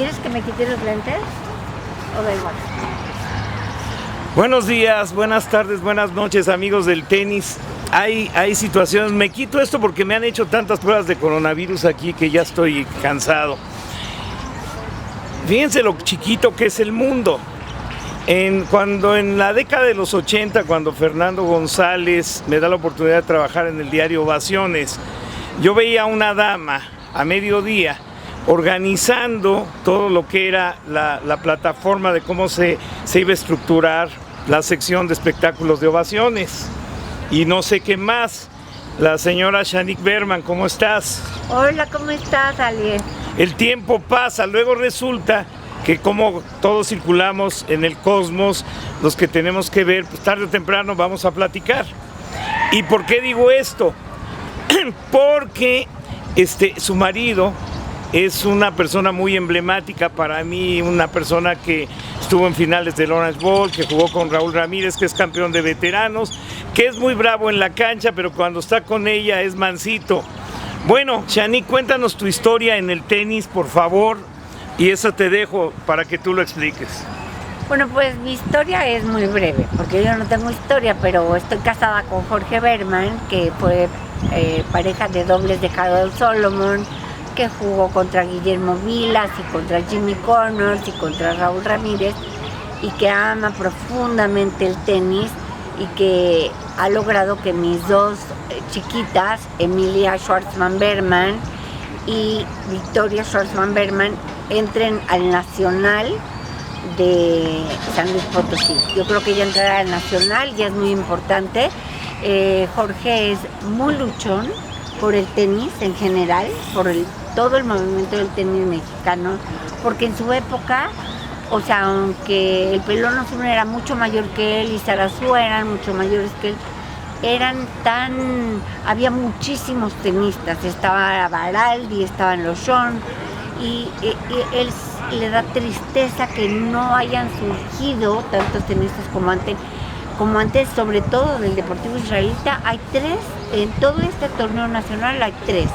¿Quieres que me quite los lentes? ¿O da igual? Buenos días, buenas tardes, buenas noches, amigos del tenis. Hay situaciones, me quito esto porque me han hecho tantas pruebas de coronavirus aquí que ya estoy cansado. Fíjense lo chiquito que es el mundo. Cuando en la década de los 80, cuando Fernando González me da la oportunidad de trabajar en el diario Ovaciones, yo veía a una dama a mediodía organizando todo lo que era la plataforma de cómo se iba a estructurar la sección de espectáculos de Ovaciones. Y no sé qué más. La señora Shanique Berman, ¿cómo estás? Hola, ¿cómo estás, Ale? El tiempo pasa, luego resulta que como todos circulamos en el cosmos, los que tenemos que ver, pues tarde o temprano vamos a platicar. ¿Y por qué digo esto? Porque su marido es una persona muy emblemática para mí, una persona que estuvo en finales del Orange Bowl, que jugó con Raúl Ramírez, que es campeón de veteranos, que es muy bravo en la cancha, pero cuando está con ella es mansito. Bueno, Shanique, cuéntanos tu historia en el tenis, por favor, y eso te dejo para que tú lo expliques. Bueno, pues mi historia es muy breve, porque yo no tengo historia, pero estoy casada con Jorge Berman, que fue pareja de dobles de Harold Solomon, que jugó contra Guillermo Vilas y contra Jimmy Connors y contra Raúl Ramírez, y que ama profundamente el tenis y que ha logrado que mis dos chiquitas, Emilia Schwartzman Berman y Victoria Schwartzman Berman, entren al Nacional de San Luis Potosí. Yo creo que ella entrará al Nacional, ya es muy importante. Jorge es muy luchón por el tenis en general, por todo el movimiento del tenis mexicano, porque en su época, o sea, aunque el Pelón Osuna era mucho mayor que él y Sarazúa eran mucho mayores que él, había muchísimos tenistas, estaba Baraldi, estaban los Sean, y él le da tristeza que no hayan surgido tantos tenistas como antes, sobre todo del Deportivo Israelita. Hay 3, en todo este torneo nacional hay 3,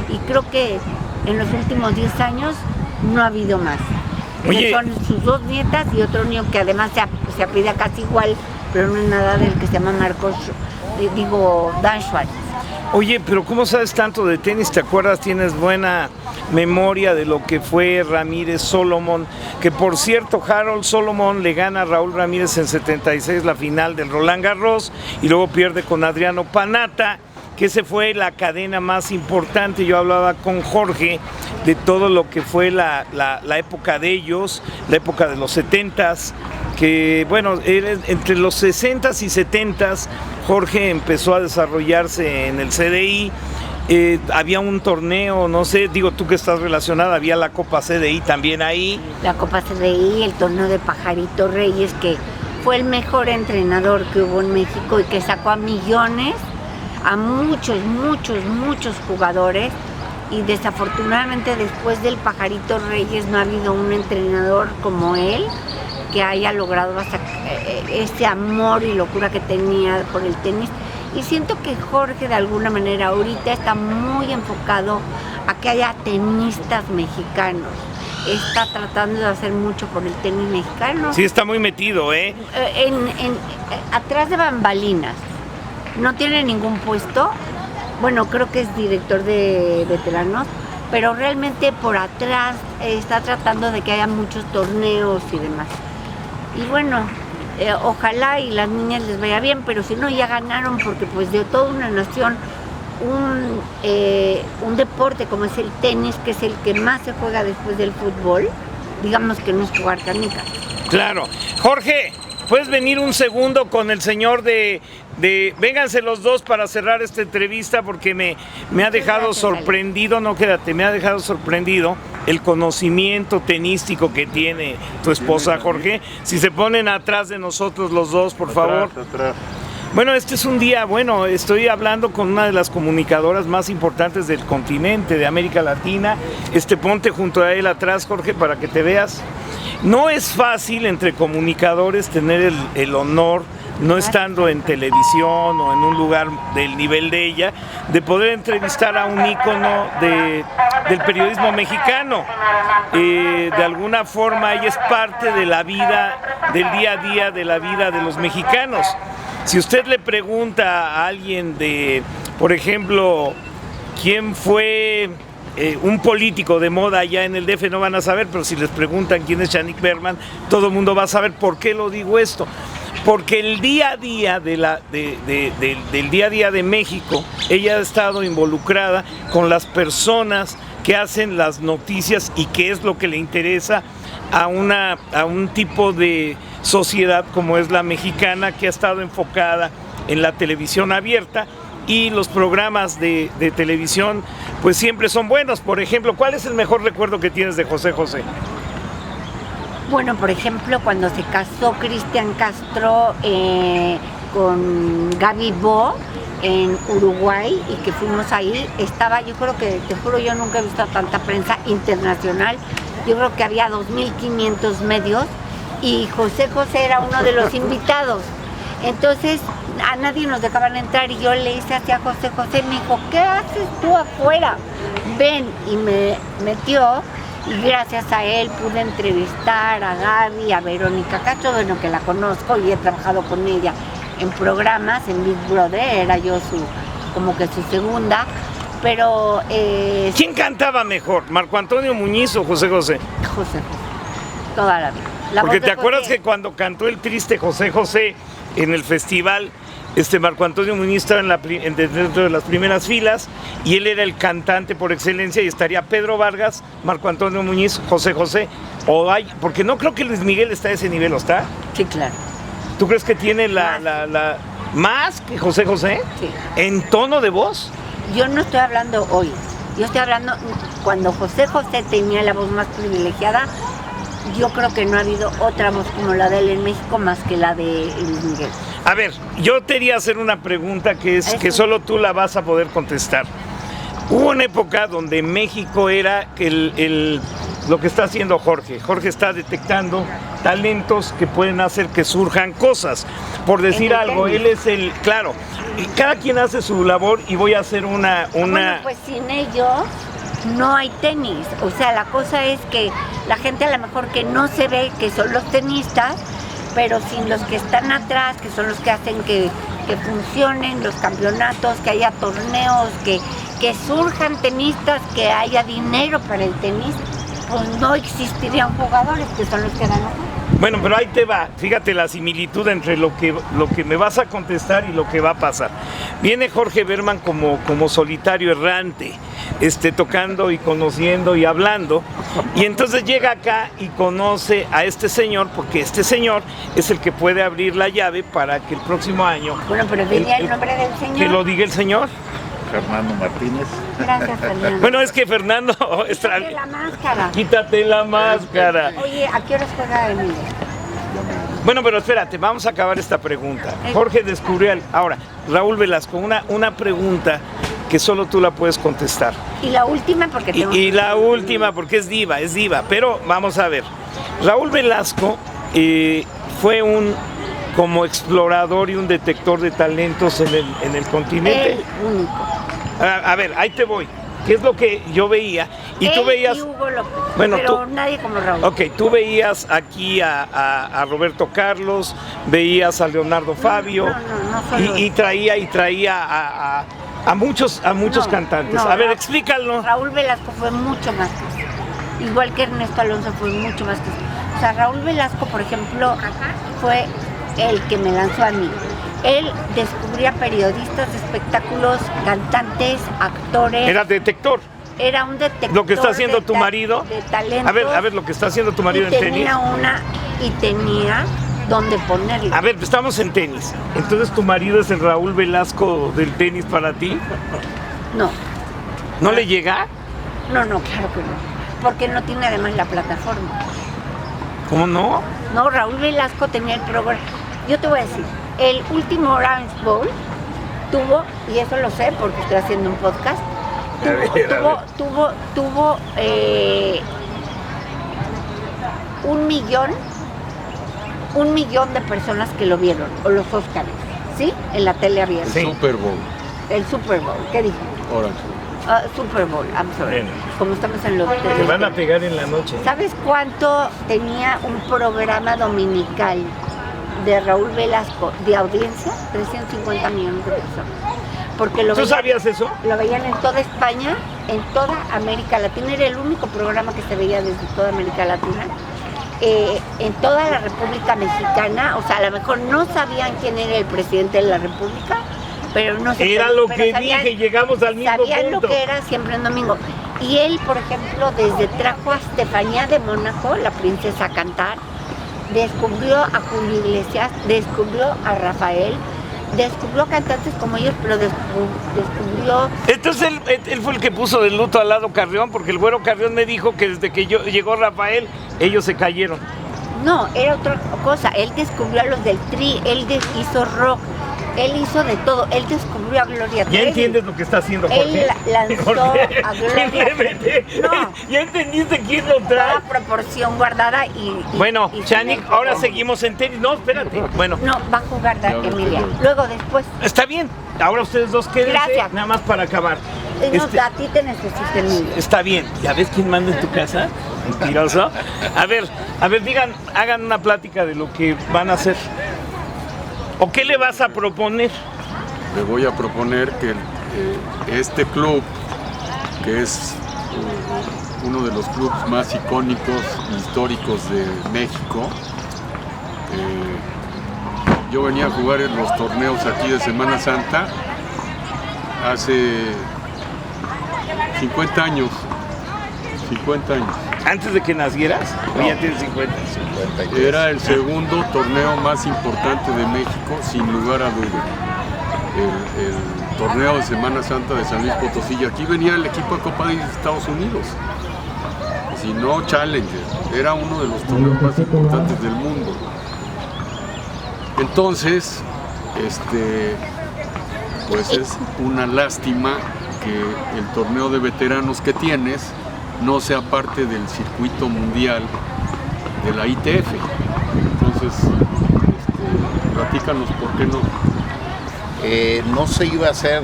y creo que en los últimos 10 años no ha habido más. Oye, son sus 2 nietas y otro niño que además se apellida casi igual, pero no es nada del que se llama Dan Schwartz. Oye, pero ¿cómo sabes tanto de tenis? ¿Te acuerdas? ¿Tienes buena memoria de lo que fue Ramírez Solomon? Que por cierto, Harold Solomon le gana a Raúl Ramírez en 76 la final del Roland Garros y luego pierde con Adriano Panatta, que ese fue la cadena más importante. Yo hablaba con Jorge de todo lo que fue la época de ellos, la época de los 70s, que bueno, entre los 60s y 70s, Jorge empezó a desarrollarse en el CDI. Había un torneo, no sé, digo tú que estás relacionada, había la Copa CDI también ahí. La Copa CDI, el torneo de Pajarito Reyes, que fue el mejor entrenador que hubo en México y que sacó a millones, a muchos jugadores, y desafortunadamente después del Pajarito Reyes no ha habido un entrenador como él que haya logrado ese amor y locura que tenía por el tenis. Y siento que Jorge de alguna manera ahorita está muy enfocado a que haya tenistas mexicanos. Está tratando de hacer mucho por el tenis mexicano. Sí, está muy metido, atrás de bambalinas. No tiene ningún puesto. Bueno, creo que es director de veteranos, pero realmente por atrás está tratando de que haya muchos torneos y demás. Y bueno, ojalá y las niñas les vaya bien, pero si no, ya ganaron, porque pues de toda una nación, un deporte como es el tenis, que es el que más se juega después del fútbol, digamos que no es jugar canicas. Claro. Jorge, ¿puedes venir un segundo con el señor vénganse los dos para cerrar esta entrevista, porque me ha dejado sorprendido, no, quédate, me ha dejado sorprendido el conocimiento tenístico que tiene tu esposa, Jorge. Si se ponen atrás de nosotros los dos, por favor. Atrás. Bueno, este es un día, bueno, estoy hablando con una de las comunicadoras más importantes del continente, de América Latina. Ponte junto a él atrás, Jorge, para que te veas. No es fácil entre comunicadores tener el honor no estando en televisión o en un lugar del nivel de ella, de poder entrevistar a un ícono del periodismo mexicano. De alguna forma ella es parte de la vida, del día a día de la vida de los mexicanos. Si usted le pregunta a alguien de, por ejemplo, quién fue un político de moda allá en el DF, no van a saber, pero si les preguntan quién es Shanik Berman, todo el mundo va a saber. ¿Por qué lo digo esto? Porque el día a día del día a día de México, ella ha estado involucrada con las personas que hacen las noticias y qué es lo que le interesa a un tipo de sociedad como es la mexicana, que ha estado enfocada en la televisión abierta, y los programas de televisión pues siempre son buenos. Por ejemplo, ¿cuál es el mejor recuerdo que tienes de José José? Bueno, por ejemplo, cuando se casó Cristian Castro con Gaby Bo en Uruguay y que fuimos ahí, estaba, yo creo que, te juro, yo nunca he visto tanta prensa internacional, yo creo que había 2.500 medios y José José era uno de los invitados. Entonces a nadie nos dejaban entrar y yo le hice hacia José José, me dijo, ¿qué haces tú afuera? Ven, y me metió. Y gracias a él pude entrevistar a Gaby, a Verónica Castro, bueno, que la conozco y he trabajado con ella en programas, en Big Brother, era yo como que su segunda, pero... ¿Quién cantaba mejor, Marco Antonio Muñiz o José José? José José, toda la vida. Porque te acuerdas que cuando cantó el triste José José en el festival, Marco Antonio Muñiz estaba dentro de las primeras filas y él era el cantante por excelencia, y estaría Pedro Vargas, Marco Antonio Muñiz, José José, porque no creo que Luis Miguel está a ese nivel, ¿o está? Sí, claro. ¿Tú crees que tiene más que José José? Sí. ¿En tono de voz? Yo no estoy hablando hoy, yo estoy hablando cuando José José tenía la voz más privilegiada. Yo creo que no ha habido otra voz como la de él en México más que la de Luis Miguel. A ver, yo te iría a hacer una pregunta que solo tú la vas a poder contestar. Hubo una época donde México era lo que está haciendo Jorge. Jorge está detectando talentos que pueden hacer que surjan cosas. Por decir algo, él es claro, y cada quien hace su labor, y voy a hacer una... Bueno, pues sin ellos no hay tenis. O sea, la cosa es que la gente a lo mejor que no se ve que son los tenistas, pero sin los que están atrás, que son los que hacen que funcionen los campeonatos, que haya torneos, que surjan tenistas, que haya dinero para el tenis, pues no existirían jugadores, que son los que dan. Bueno, pero ahí te va, fíjate la similitud entre lo que me vas a contestar y lo que va a pasar. Viene Jorge Berman como solitario errante, tocando y conociendo y hablando, y entonces llega acá y conoce a este señor, porque este señor es el que puede abrir la llave para que el próximo año... Bueno, pero diría el nombre del señor. Que lo diga el señor. Fernando Martínez. Gracias, Fernando. Bueno, es que Fernando... Quítate la máscara. Quítate la máscara. Oye, ¿a qué horas juega Emilio? Bueno, pero espérate, vamos a acabar esta pregunta. Jorge descubrió ahora, Raúl Velasco, una pregunta que solo tú la puedes contestar. Y la última porque y la última porque es diva, pero vamos a ver. Raúl Velasco fue como explorador y un detector de talentos en el continente. El único. A ver, ahí te voy. ¿Qué es lo que yo veía? Y tú veías... Y Hugo López, bueno, pero nadie como Raúl. Ok, tú veías aquí a Roberto Carlos, veías a Leonardo Fabio, y traía a muchos cantantes. A ver, explícalo. Raúl Velasco fue mucho más que eso. Igual que Ernesto Alonso fue mucho más que eso. O sea, Raúl Velasco, por ejemplo, fue el que me lanzó a mí. Él descubría periodistas de espectáculos, cantantes, actores. Era detector. Era un detector. Lo que está haciendo tu marido. De talentos. A ver, lo que está haciendo tu marido en tenis. Tenía donde ponerlo. A ver, estamos en tenis. Entonces, ¿tu marido es el Raúl Velasco del tenis para ti? No. ¿No le llega? No, claro que no. Porque no tiene además la plataforma. ¿Cómo no? No, Raúl Velasco tenía el programa. Yo te voy a decir, el último Orange Bowl tuvo, y eso lo sé porque estoy haciendo un podcast, tuvo 1 1 millón de personas que lo vieron, o los Óscares, ¿sí? En la tele abierta. Sí. Super Bowl. El Super Bowl, ¿qué dije? Ahora. Super Bowl, I'm sorry. Bueno. Como estamos en los... Te van a pegar en la noche. ¿Sabes cuánto tenía un programa dominical de Raúl Velasco de audiencia? 350 millones de personas. Porque ¿Tú sabías eso? Lo veían en toda España, en toda América Latina. Era el único programa que se veía desde toda América Latina. En toda la República Mexicana, o sea, a lo mejor no sabían quién era el presidente de la República, pero no sé. Era lo que dije, llegamos al mismo sabían punto. Lo que era siempre en domingo. Y él, por ejemplo, desde trajo a Estefanía de Mónaco, la princesa, a cantar, descubrió a Julio Iglesias, descubrió a Rafael, descubrió cantantes como ellos, pero descubrió... Entonces él fue el que puso de luto al lado Carrión, porque el Güero Carrión me dijo que desde que llegó Rafael, ellos se cayeron. No, era otra cosa. Él descubrió a los del Tri, él hizo rock, él hizo de todo, él descubrió a Gloria Trevi. ¿Ya entiendes lo que está haciendo Jorge? Él lanzó Jorge, a Gloria Trevi. No, ¿ya entendiste quién lo trae? toda proporción guardada y Bueno, y Chanik, ahora seguimos en tenis. No, espérate. Bueno, No, va a jugar Emilia. Luego después. está bien. Ahora ustedes dos quédense, Gracias. nada más para acabar. No, a ti te necesito, Emilia. Está bien. ¿Ya ves quién manda en tu casa? Mentiroso. A ver, hagan una plática de lo que van a hacer. ¿O qué le vas a proponer? Le voy a proponer que este club, que es uno de los clubes más icónicos, históricos de México, yo venía a jugar en los torneos aquí de Semana Santa hace 50 años. 50 años. ¿Antes de que nacieras? ¿O ya tienes 50? Era el segundo torneo más importante de México, sin lugar a duda. El torneo de Semana Santa de San Luis Potosí. Y aquí venía el equipo de Copa Davis de Estados Unidos. Si no, Challenger. Era uno de los torneos más importantes del mundo. Entonces, pues es una lástima que el torneo de veteranos que tienes no sea parte del circuito mundial de la ITF. Entonces, platícanos por qué no. No se iba a hacer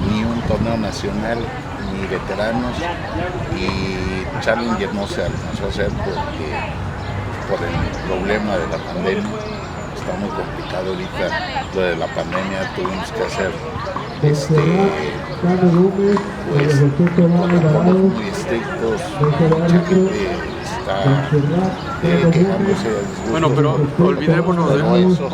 ni un torneo nacional ni veteranos, y Challenger no se alcanzó a hacer porque por el problema de la pandemia. Está muy complicado ahorita lo de la pandemia. Tuvimos que hacer pues protocolos muy estrictos. Mucha gente está quejándose. Bueno, pero olvidémonos de eso.